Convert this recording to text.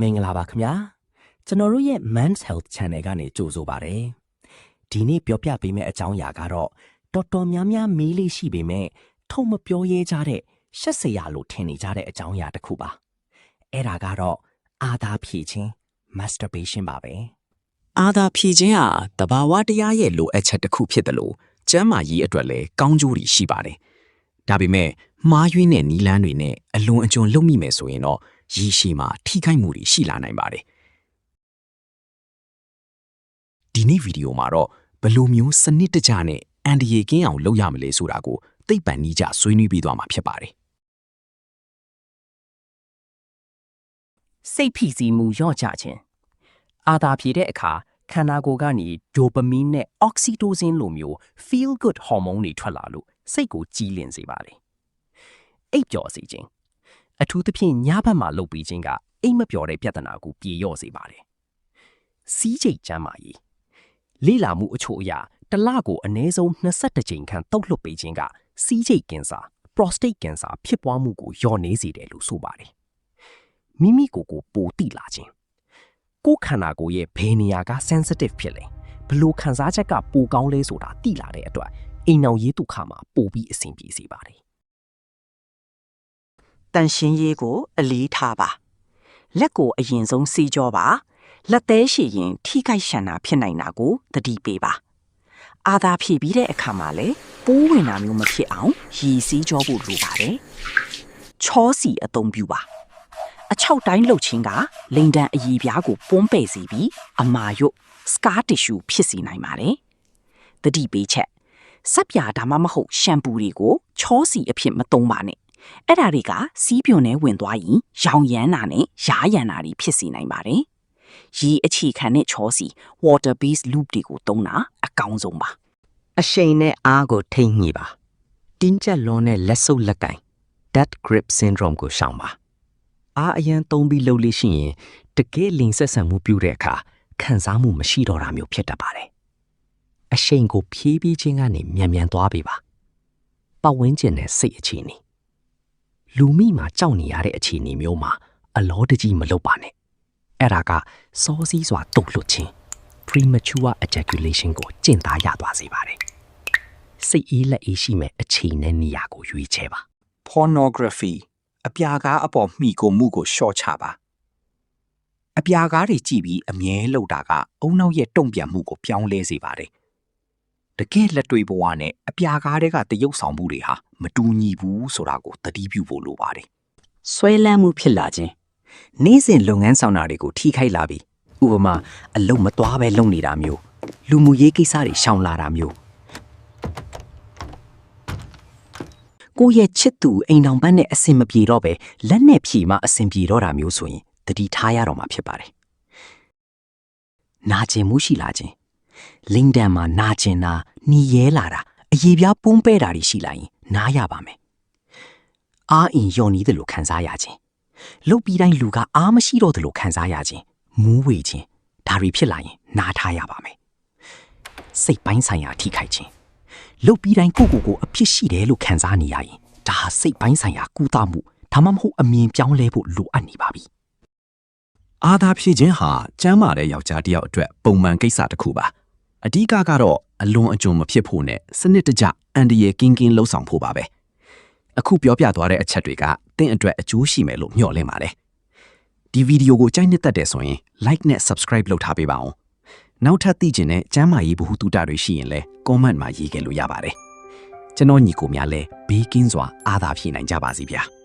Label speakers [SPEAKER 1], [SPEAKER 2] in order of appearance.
[SPEAKER 1] မင်္ဂလာပါခင်ဗျာကျွန်တော်တို့ရဲ့ Men's Health Channel ကနေကြိုဆိုပါရစေဒီနေ့ပြောပြပေးမယ့်အကြောင်းအရာကတော့တော်တော်များများမေးလေးရှိပေမဲ့ထုံမပြောရဲကြတဲ့ရှက်စရာလို့ထင်နေကြတဲ့အကြောင်းအရာတစ်ခုပါအဲ့ဒါကတော့အာသာဖြည့်ခြင်း masturbation ပါပဲ
[SPEAKER 2] အာသာဖြည့်ခြင်းဟာတဘာဝတရားရဲ့လိုအပ်ချက်တစ်ခုဖြစ်တယ်လို့ကျမ်းမာရေးအတွက်လည်းကောင်းကျိုးတွေရှိပါတယ်ဒါပေမဲ့မှားယွင်းတဲ့နီလန်းတွေနဲ့အလွန်အကျွံလုပ်မိမယ်ဆိုရင်တော့ရည်ရှိမှာထိခိုက်မှုတွေရှိလာနိုင်ပါတယ်ဒီနေ့ဗီဒီယိုမှာတော့ဘယ်လိုမျိုးစနစ်တကျနဲ့အန်ဒီယေကင်းအောင်လုပ်ရမလဲဆိုတာကိုသိပ္ပံနည်းကျဆွေးနွေးပြီးသွားမှာဖြစ်ပါတယ်
[SPEAKER 1] စိတ်ဖိစီးမှုလျော့ကျခြင်းအာသာဖြည့်တဲ့အခါခန္ဓာကိုယ်ကနေဒိုပမင်းနဲ့အောက်ဆီတိုစင်လိုမျိုး feel good hormone တွေထွက်လာလို့စိတ်ကိုကြည်လင်စေပါတယ်အိပ်ပျော်စေခြင်းအထူးသဖြင့်ညဘက်မှာလုပ်ပြီးခြင်းကအိမ်မပျော်တဲ့ပြဿနာကိုပြေလျော့စေပါတယ်စီးကျိတ်ကျန်းမာရေးလေ့လာမှုအချို့အရတစ်လကိုအနည်းဆုံး22ကြိမ်ခန့်တုပ်လွှတ်ပေးခြင်းကစီးကျိတ်ကင်ဆာ prostate cancer ဖြစ်ပွားမှုကိုလျော့နေစေတယ်လို့ဆိုပါတယ်မိမိကိုယ်ကိုပိုသိလာခြင်းကိုယ်ခန္ဓာကိုယ်ရဲ့ဘယ်နေရာက sensitive ဖြစ်လဲဘလို့ခံစားချက်ကပိုကောင်းလဲဆိုတာသိလာတဲ့အတွက်အိမ်အောင်ရေးဒုက္ခမှာပိုပြီးအဆင်ပြေစေပါတယ်
[SPEAKER 3] တန်ရှင်းရေးကိုအလေးထားပါလက်ကိုအရင်ဆုံးစီးကြောပါလက်သေးရှိရင်ထိခိုက်ရှံတာဖြစ်နိုင်တာကိုသတိပေးပါအာသာဖြည့်ပြီးတဲ့အခါမှာလည်းပိုးဝင်တာမျိုးမဖြစ်အောင်ရည်စည်းကြောဖို့လိုပါတယ်ချောစီအသုံးပြုပါအချောက်တိုင်းလှုပ်ခြင်းကလိန်တန်အည်ပြားကိုပွန်းပဲ့စေပြီးအမာရွတ် scar tissue ဖြစ်စေနိုင်ပါတယ်သတိပေးချက်စပ်ပြာဒါမှမဟုတ်ရှမ်ပူတွေကိုချောစီအဖြစ်မသုံးပါနဲ့အဲ့ဒါတွေကစီးပြွန်နဲ့ဝင်သွားရင်ရောင်ရမ်းတာနဲ့ရားရံတာတွေဖြစ်စေနိုင်ပါတယ်ရေအခြေခံတဲ့ချောစီ water based loop တွေကိုသုံးတာအကောင်းဆုံးပါ
[SPEAKER 2] အရှိန်နဲ့အားကိုထိန်းညှိပါတင်းကျပ်လွန်တဲ့လက်ဆုပ်လက်ကင် dead grip syndrome ကိုရှောင်ပါအားအရန်သုံးပြီးလှုပ်လို့ရှိရင်တကယ်လင်ဆက်ဆံမှုပြုတဲ့အခါခံစားမှုမရှိတော့တာမျိုးဖြစ်တတ်ပါတယ်အရှိန်ကိုဖြည်းဖြည်းချင်းကနေမြန်သွားပေးပါပတ်ဝန်းကျင်နဲ့စိတ်အခြေအနေလူမိမှာကြောက်နေရတဲ့အခြေအနေမျိုးမှာအလောတကြီးမလုပ်ပါနဲ့အဲ့ဒါကစောစီးစွာတုတ်လွတ်ခြင်း premature ejaculation ကိုကျင့်သားရသွားစေပါတယ်စိတ်အေးလက်အေးရှိမဲ့အခြေအနေနေရာကိုရွေးချယ်ပါ
[SPEAKER 4] pornography အပြာကားအပေါ်မှီကိုမှုကိုရှော့ချပါအပြာကားတွေကြည့်ပြီးအမြဲလှုပ်တာကအုံနောက်ရဲ့တုံ့ပြန်မှုကိုပြောင်းလဲစေပါတယ်တကယ်လက်တွေ့ဘဝနဲ့အပြာကားတွေကတရုပ်ဆောင်မှုတွေဟာမတူညီဘူးဆိုတာကိုသတိပြုဖို့လိုပါတယ်
[SPEAKER 3] ဆွဲလန်းမှုဖြစ်လာခြင်းနေ့စဉ်လုပ်ငန်းဆောင်တာတွေကိုထိခိုက်လာပြီးဥပမာအလုပ်မသွားပဲလုပ်နေတာမျိုးလူမှုရေးကိစ္စတွေရှောင်လာတာမျိုးကိုယ့်ရဲ့ချစ်သူအိမ်တော်ဘက်နဲ့အဆင်မပြေတော့ပဲလက်နဲ့ဖြီမှအဆင်ပြေတော့တာမျိုးဆိုရင်သတိထားရတော့မှာဖြစ်ပါတယ်နာကျင်မှုရှိလာခြင်းလင်းတန်မှာနာကျင်တာနှီးရဲလာတာအရေးပြားပုံးပဲတာတွေရှိလာရင်နားရပါမယ်အားအင်လျော့နေတယ်လို့ခံစားရခြင်းလုတ်ပြီးတိုင်းလူကအားမရှိတော့တယ်လို့ခံစားရခြင်းမူးဝေခြင်းဒါတွေဖြစ်လာရင်နားထားရပါမယ်စိတ်ပိုင်းဆိုင်ရာထိခိုက်ခြင်းလုတ်ပြီးတိုင်းကိုအဖြစ်ရှိတယ်လို့ခံစားနေရရင်ဒါဟာစိတ်ပိုင်းဆိုင်ရာကုသမှုဒါမှမဟုတ်အမြင်ပြောင်းလဲဖို့လိုအပ်နေပါပြီ
[SPEAKER 4] အာသာဖြည့်ခြင်းဟာကျန်းမာတဲ့ယောက်ျားတစ်ယောက်အတွက်ပုံမှန်ကိစ္စတစ်ခုပါအဓိကကတော့အလွန်အကျွံမဖြစ်ဖို့နဲ့စနစ်တကျအန်ဒီယေကင်းလှုပ်ဆောင်ဖို့ပါပဲအခုပြောပြသွားတဲ့အချက်တွေကသင်အတွက်အကျိုးရှိမယ်လို့မျှော်လင့်ပါတယ်ဒီဗီဒီယိုကိုကြိုက်နှစ်သက်တယ်ဆိုရင် like နဲ့ subscribe လုပ်ထားပေးပါအောင်နောက်ထပ်သိချင်တဲ့ကျမ်းမာရေးဗဟုသုတတွေရှိရင်လည်း comment မှာရေးခဲ့လို့ရပါတယ်ကျွန်တော်ညီကိုများလည်းဘေးကင်းစွာအာသာဖြည့်နိုင်ကြပါစေဗျာ